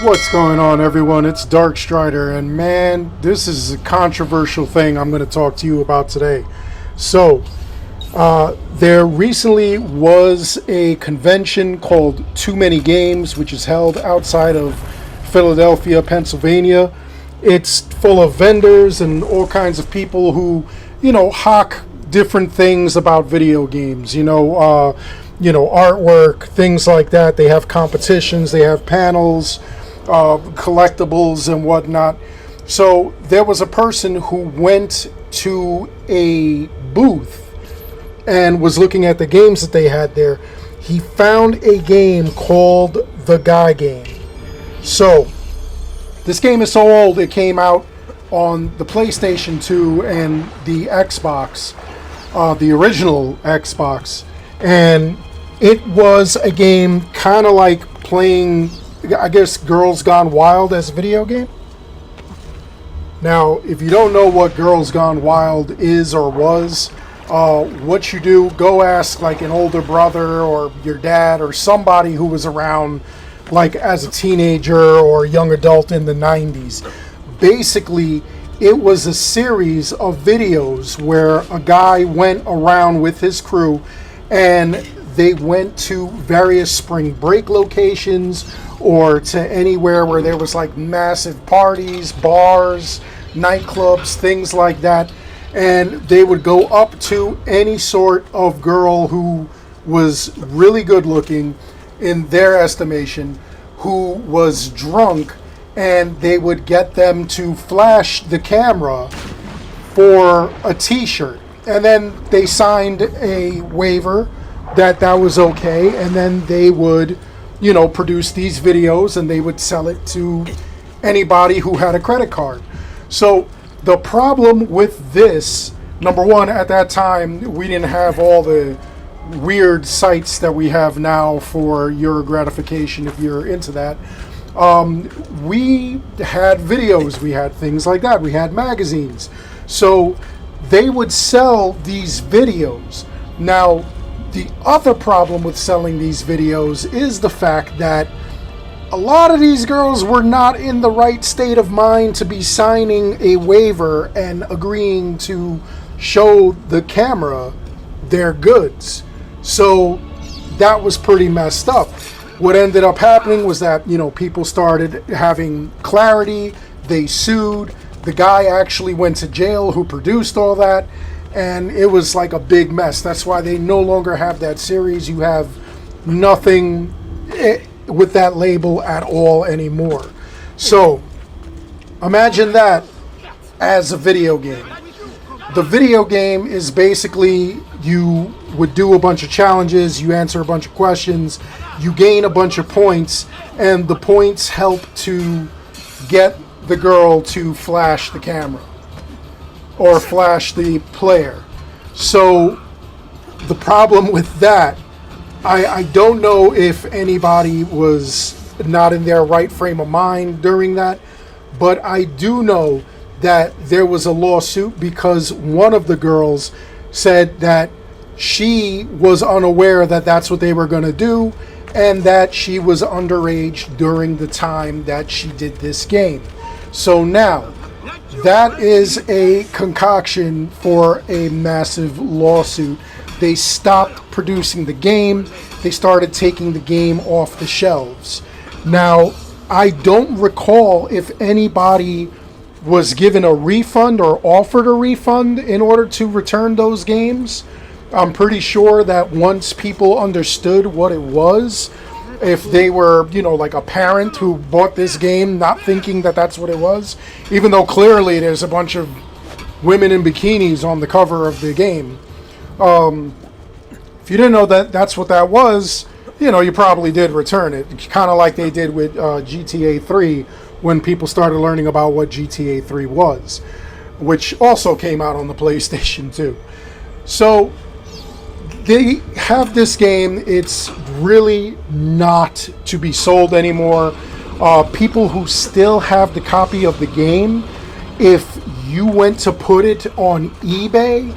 What's going on, everyone? It's Dark Strider, and man, this is a controversial thing I'm going to talk to you about today. So, there recently was a convention called Too Many Games, which is held outside of Philadelphia, Pennsylvania. It's full of vendors and all kinds of people who, hawk different things about video games. Artwork, things like that. They have competitions, they have panels, collectibles and whatnot. So there was a person who went to a booth and was looking at the games that they had there. He found a game called The Guy Game. So this game is so old, it came out on the PlayStation 2 and the Xbox, the original Xbox. And it was a game kind of like playing, I guess, Girls Gone Wild as a video game. Now, if you don't know what Girls Gone Wild is or was, what you do, go ask like an older brother or your dad or somebody who was around like as a teenager or young adult in the 90s. Basically, it was a series of videos where a guy went around with his crew and they went to various spring break locations or to anywhere where there was like massive parties, bars, nightclubs, things like that. And they would go up to any sort of girl who was really good looking in their estimation, who was drunk, and they would get them to flash the camera for a t-shirt. And then they signed a waiver that was okay, and then they would, produce these videos and they would sell it to anybody who had a credit card. So the problem with this, number one, at that time, we didn't have all the weird sites that we have now for your gratification if you're into that. We had videos, we had things like that, we had magazines. So they would sell these videos. Now, the other problem with selling these videos is the fact that a lot of these girls were not in the right state of mind to be signing a waiver and agreeing to show the camera their goods. So that was pretty messed up. What ended up happening was that, people started having clarity. They sued. The guy actually went to jail who produced all that. And it was like a big mess. That's why they no longer have that series. You have nothing with that label at all anymore. So imagine that as a video game. The video game is basically, you would do a bunch of challenges, you answer a bunch of questions, you gain a bunch of points, and the points help to get the girl to flash the camera or flash the player. So the problem with that, I don't know if anybody was not in their right frame of mind during that, but I do know that there was a lawsuit because one of the girls said that she was unaware that that's what they were going to do and that she was underage during the time that she did this game. So now, that is a concoction for a massive lawsuit. They stopped producing the game. They started taking the game off the shelves. Now, I don't recall if anybody was given a refund or offered a refund in order to return those games. I'm pretty sure that once people understood what it was, if they were, like a parent who bought this game not thinking that that's what it was, even though clearly there's a bunch of women in bikinis on the cover of the game. If you didn't know that that's what that was, you probably did return it. Kind of like they did with GTA 3 when people started learning about what GTA 3 was, which also came out on the PlayStation 2. So they have this game. It's really not to be sold anymore. People who still have the copy of the game, if you went to put it on eBay,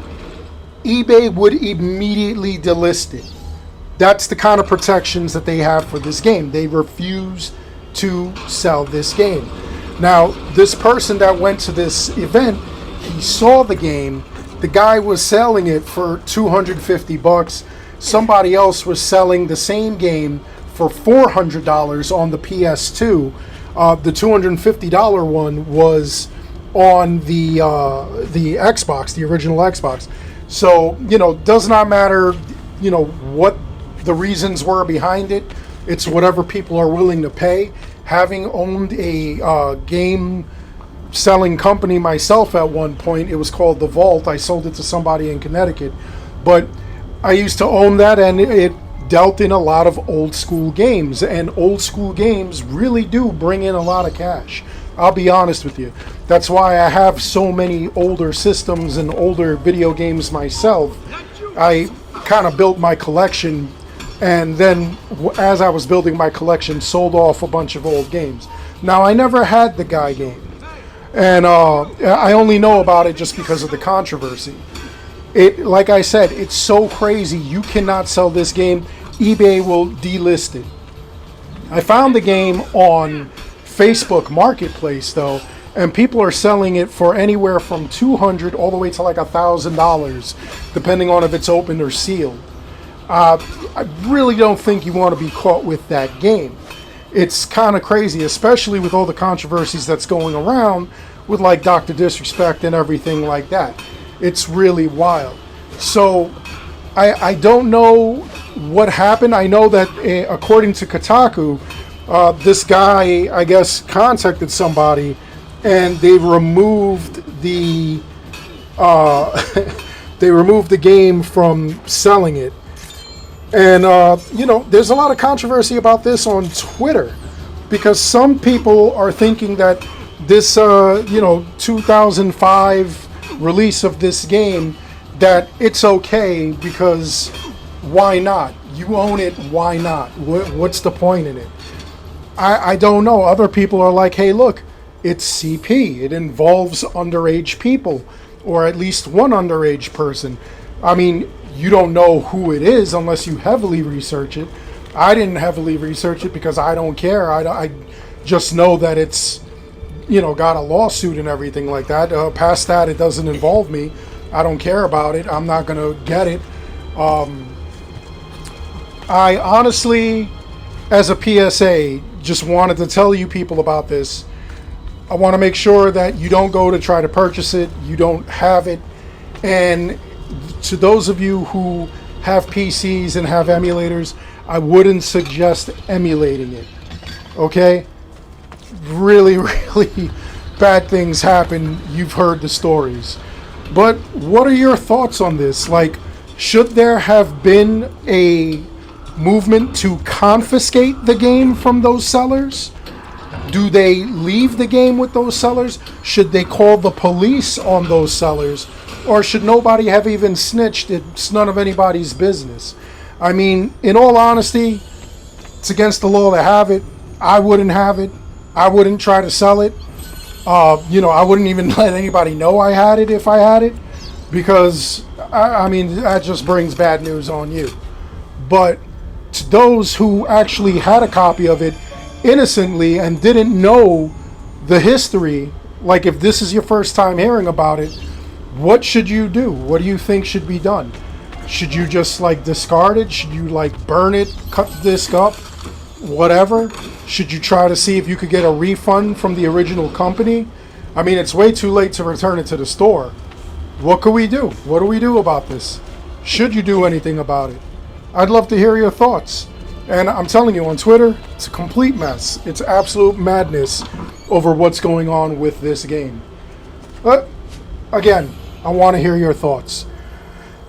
eBay would immediately delist it. That's the kind of protections that they have for this game. They refuse to sell this game. Now, this person that went to this event, he saw the game. The guy was selling it for $250. Somebody else was selling the same game for $400 on the PS2. The $250 one was on the Xbox, the original Xbox. So, does not matter, what the reasons were behind it. It's whatever people are willing to pay. Having owned a game selling company myself at one point, it was called The Vault. I sold it to somebody in Connecticut. But I used to own that, and it dealt in a lot of old school games. And old school games really do bring in a lot of cash. I'll be honest with you. That's why I have so many older systems and older video games myself. I kind of built my collection, and then as I was building my collection, sold off a bunch of old games. Now, I never had the Guy game, and I only know about it just because of the controversy. Like I said, it's so crazy. You cannot sell this game. eBay will delist it. I found the game on Facebook Marketplace, though, and people are selling it for anywhere from $200 all the way to like $1,000, depending on if it's open or sealed. I really don't think you want to be caught with that game. It's kind of crazy, especially with all the controversies that's going around with like Dr. Disrespect and everything like that. It's really wild. So I don't know what happened. I know that according to Kotaku, this guy, I guess, contacted somebody, and they removed the the game from selling it. And, there's a lot of controversy about this on Twitter, because some people are thinking that this, 2005 release of this game, that it's okay because why not? You own it, why not? What's the point in it? I don't know. Other people are like, hey, look, it's CP. It involves underage people, or at least one underage person. I mean, you don't know who it is unless you heavily research it. I didn't heavily research it because I don't care. I just know that it's, got a lawsuit and everything like that. Past that, it doesn't involve me. I don't care about it. I'm not going to get it. I honestly, as a PSA, just wanted to tell you people about this. I want to make sure that you don't go to try to purchase it. You don't have it. And to those of you who have PCs and have emulators, I wouldn't suggest emulating it. Okay? Really, really bad things happen. You've heard the stories. But what are your thoughts on this? Like, should there have been a movement to confiscate the game from those sellers? Do they leave the game with those sellers? Should they call the police on those sellers? Or should nobody have even snitched? It's none of anybody's business. I mean, in all honesty, it's against the law to have it. I wouldn't have it. I wouldn't try to sell it. I wouldn't even let anybody know I had it if I had it, because, I mean, that just brings bad news on you. But to those who actually had a copy of it innocently and didn't know the history, like if this is your first time hearing about it, what should you do? What do you think should be done? Should you just like discard it? Should you like burn it, cut the disc up, whatever? Should you try to see if you could get a refund from the original company? I mean, it's way too late to return it to the store. What could we do? What do we do about this? Should you do anything about it? I'd love to hear your thoughts. And I'm telling you, on Twitter, it's a complete mess. It's absolute madness over what's going on with this game. But again, I want to hear your thoughts.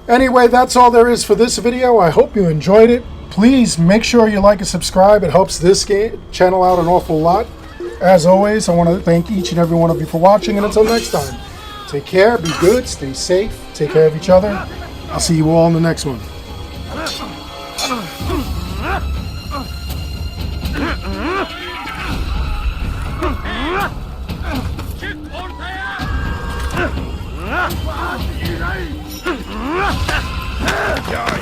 Anyway, that's all there is for this video. I hope you enjoyed it. Please make sure you like and subscribe. It helps this channel out an awful lot. As always, I want to thank each and every one of you for watching. And until next time, take care, be good, stay safe, take care of each other. I'll see you all in the next one. Die!